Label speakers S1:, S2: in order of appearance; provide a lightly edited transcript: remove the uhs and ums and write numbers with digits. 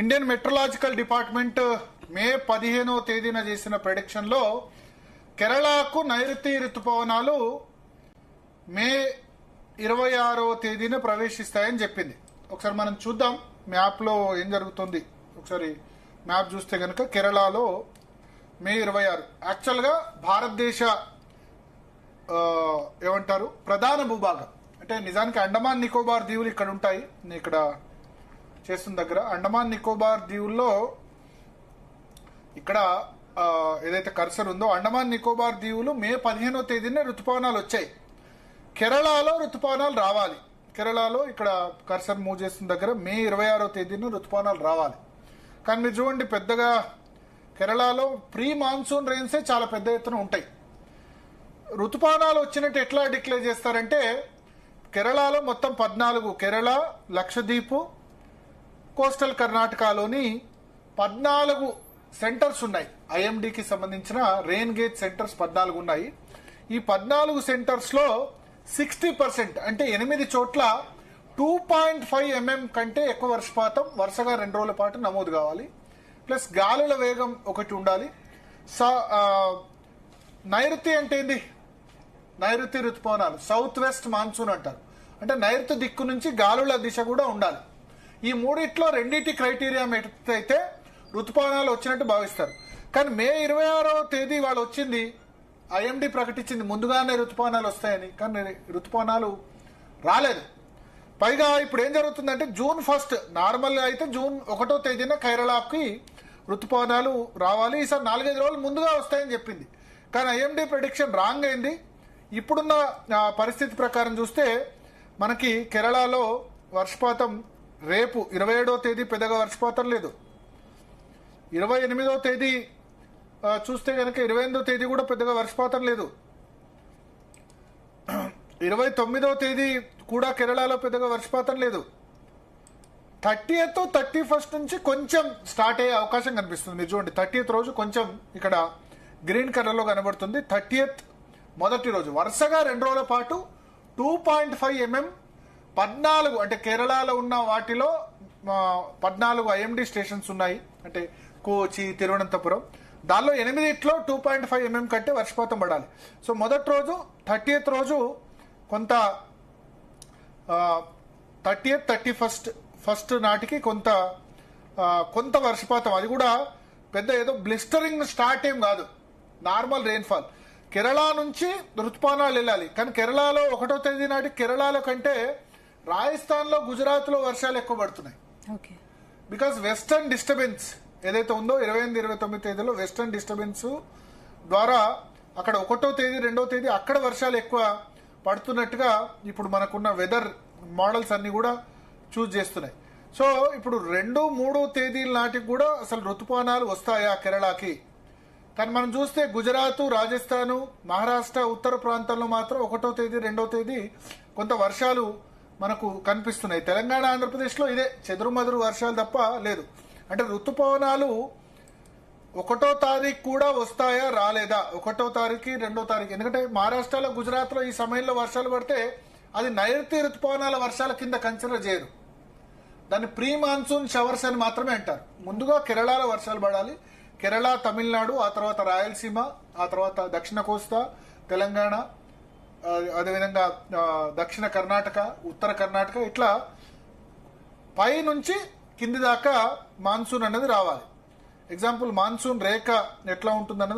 S1: Indian metrological department మే 15వ తేదీన చేసిన ప్రెడిక్షన్ లో కేరళకు నైరుతి ఋతుపవనాలు మే 26వ తేదీన ప్రవేశిస్తాయని చెప్పింది. ఒకసారి మనం చూద్దాం మ్యాప్ లో ఏం జరుగుతుంది. ఒకసారి మ్యాప్ చూస్తే గనక కేరళలో మే 26 యాక్చువల్ గా భారతదేశ ఏమంటారు ప్రధాన భూభాగం అంటే నిజానికి అండమాన్ నికోబార్ దీవులు ఇక్కడ ఉంటాయి. ఇక్కడ చేస్తున్న దగ్గర అండమాన్ నికోబార్ దీవుల్లో ఇక్కడ ఏదైతే కర్సర్ ఉందో అండమాన్ నికోబార్ దీవులు మే 15వ తేదీన ఋతుపవనాలు వచ్చాయి. కేరళలో ఋతుపవనాలు రావాలి. కేరళలో ఇక్కడ కర్సర్ మూవ్ చేస్తున్న దగ్గర మే 26వ తేదీన ఋతుపవనాలు రావాలి. కానీ మీరు చూడండి పెద్దగా కేరళలో ప్రీ మాన్సూన్ రెయిన్సే చాలా పెద్ద ఎత్తున ఉంటాయి. ఋతుపవనాలు వచ్చినట్టు ఎట్లా డిక్లేర్ చేస్తారంటే కేరళలో మొత్తం 14 కేరళ, లక్షద్వీప్, కోస్టల్ కర్ణాటకలోని 14 సెంటర్స్ ఉన్నాయి. ఐఎండికి సంబంధించిన రెయిన్ గేజ్ సెంటర్స్ 14 ఉన్నాయి. ఈ 14 సెంటర్స్ లో 60% అంటే 8 చోట్ల 2.5 mm కంటే ఎక్కువ వర్షపాతం వరుసగా 2 రోజుల పాటు నమోదు కావాలి. ప్లస్ గాలుల వేగం ఒకటి ఉండాలి. నైరుతి అంటే ఏంది? నైరుతి ఋతుపవనాలు సౌత్ వెస్ట్ మాన్సూన్ అంటారు. అంటే నైరుతి దిక్కు నుంచి గాలుల దిశ కూడా ఉండాలి. ఈ మూడిట్లో రెండింటి క్రైటీరియా అయితే ఋతుపవనాలు వచ్చినట్టు భావిస్తారు. కానీ మే 26వ తేదీ వాళ్ళు వచ్చింది, ఐఎండి ప్రకటించింది ముందుగానే ఋతుపవనాలు వస్తాయని. కానీ ఋతుపవనాలు రాలేదు. పైగా ఇప్పుడు ఏం జరుగుతుందంటే జూన్ 1 నార్మల్గా అయితే జూన్ 1వ తేదీన కేరళకి ఋతుపవనాలు రావాలి. ఈసారి 4-5 రోజులు ముందుగా వస్తాయని చెప్పింది. కానీ ఐఎండి ప్రెడిక్షన్ రాంగ్ అయింది. ఇప్పుడున్న పరిస్థితి ప్రకారం చూస్తే మనకి కేరళలో వర్షపాతం రేపు 27వ తేదీ పెద్దగా వర్షపాతం లేదు. 28వ తేదీ చూస్తే కనుక 28వ తేదీ కూడా పెద్దగా వర్షపాతం లేదు. 29వ తేదీ కూడా కేరళలో పెద్దగా వర్షపాతం లేదు. 30th 31st నుంచి కొంచెం స్టార్ట్ అయ్యే అవకాశం కనిపిస్తుంది. మీరు చూడండి 30th రోజు కొంచెం ఇక్కడ గ్రీన్ కలర్ లో కనబడుతుంది. 30th మొదటి రోజు వరుసగా 2 రోజుల పాటు 2.5 mm 14 అంటే కేరళలో ఉన్న వాటిలో 14 ఐఎండి స్టేషన్స్ ఉన్నాయి. అంటే కోచి, తిరువనంతపురం, దానిలో 8 2.5 mm కంటే వర్షపాతం పడాలి. సో మొదటి రోజు 30th రోజు కొంత 30th 31st నాటికి కొంత వర్షపాతం, అది కూడా పెద్ద ఏదో బ్లిస్టరింగ్ స్టార్ట్ ఏం కాదు, నార్మల్ రెయిన్ఫాల్. కేరళ నుంచి ఋతుపవనాలు వెళ్ళాలి. కానీ కేరళలో 1వ తేదీ నాటికి కేరళలో కంటే రాజస్థాన్ లో, గుజరాత్ లో వర్షాలు ఎక్కువ పడుతున్నాయి. బికాస్ వెస్టర్న్ డిస్టర్బెన్స్ ఏదైతే ఉందో 28, 29 తేదీలో వెస్టర్న్ డిస్టర్బెన్స్ ద్వారా అక్కడ 1వ తేదీ 2వ తేదీ అక్కడ వర్షాలు ఎక్కువ పడుతున్నట్టుగా ఇప్పుడు మనకున్న వెదర్ మోడల్స్ అన్ని కూడా చూస్ చేస్తున్నాయి. సో ఇప్పుడు 2, 3 తేదీల నాటికి కూడా అసలు ఋతుపవనాలు వస్తాయా కేరళకి? కానీ మనం చూస్తే గుజరాత్, రాజస్థాన్, మహారాష్ట్ర ఉత్తర ప్రాంతాల్లో మాత్రం 1వ తేదీ 2వ తేదీ కొంత వర్షాలు మనకు కనిపిస్తున్నాయి. తెలంగాణ, ఆంధ్రప్రదేశ్ లో ఇదే చెదురుమదురు వర్షాలు తప్ప లేదు. అంటే ఋతుపవనాలు 1వ తారీఖు కూడా వస్తాయా రాలేదా? 1వ తారీఖు 2వ తారీఖు, ఎందుకంటే మహారాష్ట్రలో, గుజరాత్ లో ఈ సమయంలో వర్షాలు పడితే అది నైరుతి ఋతుపవనాల వర్షాల కింద కన్సిడర్ చేయరు. దాన్ని ప్రీ మాన్సూన్ షవర్స్ అని మాత్రమే అంటారు. ముందుగా కేరళలో వర్షాలు పడాలి. కేరళ, తమిళనాడు, ఆ తర్వాత రాయలసీమ, ఆ తర్వాత దక్షిణ కోస్తా, తెలంగాణ, అదేవిధంగా దక్షిణ కర్ణాటక, ఉత్తర కర్ణాటక, ఇట్లా పై నుంచి కింది దాకా మాన్సూన్ అనేది రావాలి. ఎగ్జాంపుల్ మాన్సూన్ రేఖ ఎట్లా ఉంటుంది అన్నది